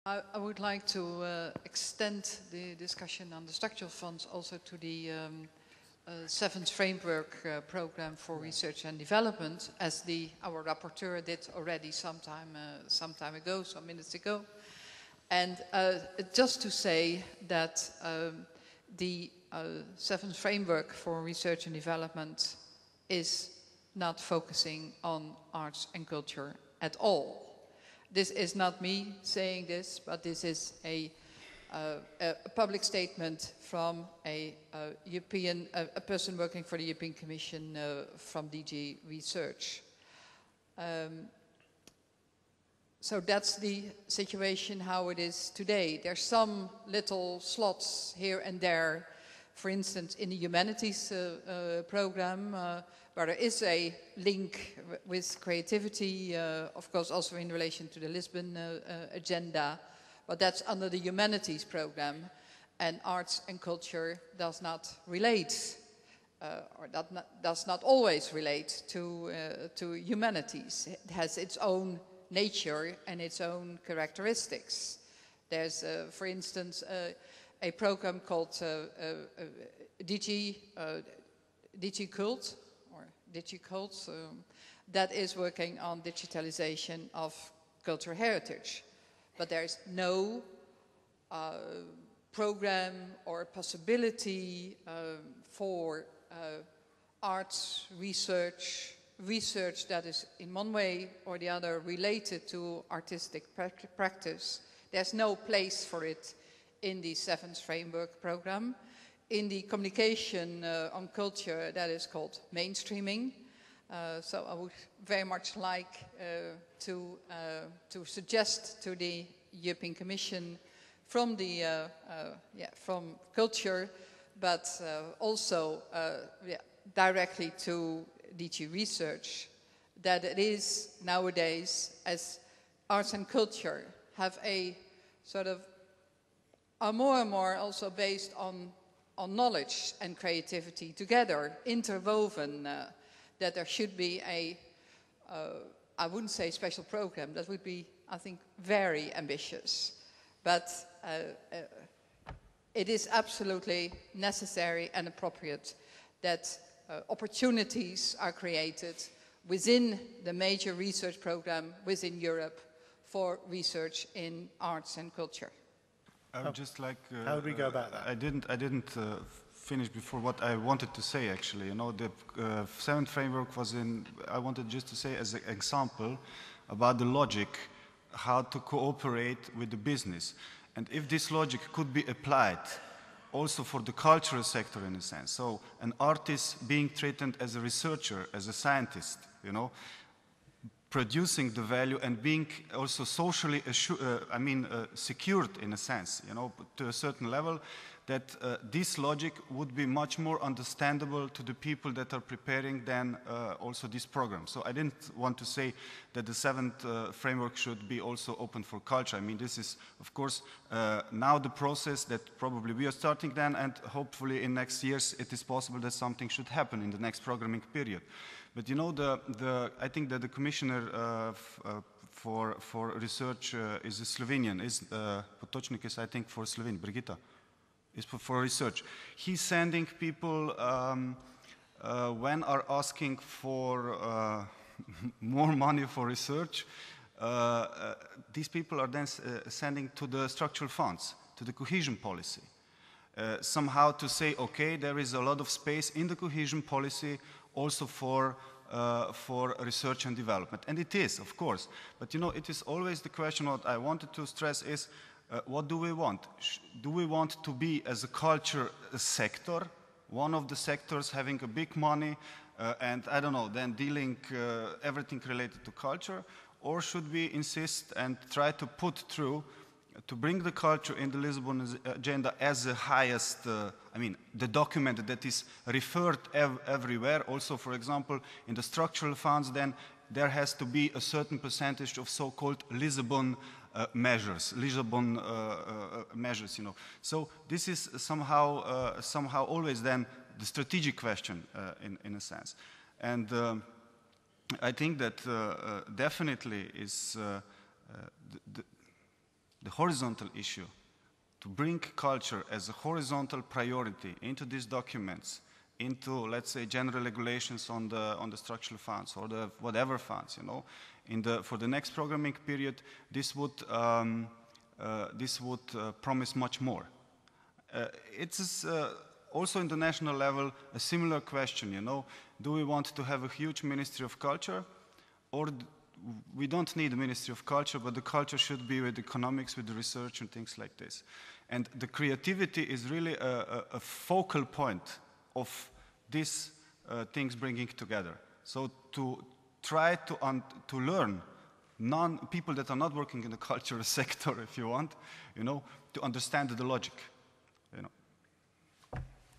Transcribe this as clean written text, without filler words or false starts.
I would like to extend the discussion on the structural funds also to the seventh framework program for research and development, as our rapporteur did already some time ago, some minutes ago. And just to say that the seventh framework for research and development is not focusing on arts and culture at all. This is not me saying this, but this is a public statement from a person working for the European Commission from DG Research. So that's the situation how it is today. There's some little slots here and there, for instance, in the humanities program, where there is a link with creativity, of course also in relation to the Lisbon agenda, but that's under the humanities program, and arts and culture does not relate, or does not always relate to humanities. It has its own nature and its own characteristics. There's, for instance, a program called DG Cult, or DigiCult, that is working on digitalization of cultural heritage. But there's no program or possibility for arts research that is in one way or the other related to artistic practice. There's no place for it in the seventh framework program. In the communication on culture, that is called mainstreaming. So I would very much like to suggest to the European Commission from from culture, but also directly to DG Research, that it is nowadays, as arts and culture have a sort of are more and more also based on knowledge and creativity together, interwoven, that there should be I wouldn't say special program, that would be, I think, very ambitious. But it is absolutely necessary and appropriate that opportunities are created within the major research program within Europe for research in arts and culture. I would just like... how would we go about that? I didn't finish before what I wanted to say, actually. You know, the seventh framework was in... I wanted just to say as an example about the logic, how to cooperate with the business. And if this logic could be applied also for the cultural sector in a sense. So an artist being treated as a researcher, as a scientist, you know, producing the value and being also socially secured in a sense, you know, to a certain level, that this logic would be much more understandable to the people that are preparing than also this program. So I didn't want to say that the seventh framework should be also open for culture. I mean, this is, of course, now the process that probably we are starting then, and hopefully in next years it is possible that something should happen in the next programming period. But you know, I think that the commissioner for research is a Slovenian. Potočnik is, I think, for Slovene. Brigitta is for research. He's sending people when are asking for more money for research. These people are then sending to the structural funds, to the cohesion policy. Somehow to say, okay, there is a lot of space in the cohesion policy also for research and development. And it is, of course. But you know, it is always the question what I wanted to stress is, what do we want? Do we want to be, as a culture sector, one of the sectors having a big money and, I don't know, then dealing everything related to culture? Or should we insist and try to put through, to bring the culture in the Lisbon agenda as the highest, the document that is referred everywhere. Also, for example, in the structural funds, then there has to be a certain percentage of so-called Lisbon measures, measures, you know. So this is somehow always then the strategic question in a sense. And I think that definitely is the horizontal issue, to bring culture as a horizontal priority into these documents, into, let's say, general regulations on the structural funds or the whatever funds, you know, for the next programming period, this would promise much more. It's also in the national level a similar question, you know, do we want to have a huge Ministry of Culture, or we don't need a Ministry of Culture, but the culture should be with economics, with the research and things like this. And the creativity is really a focal point of these things bringing together. So to try to learn people that are not working in the cultural sector, if you want, you know, to understand the logic.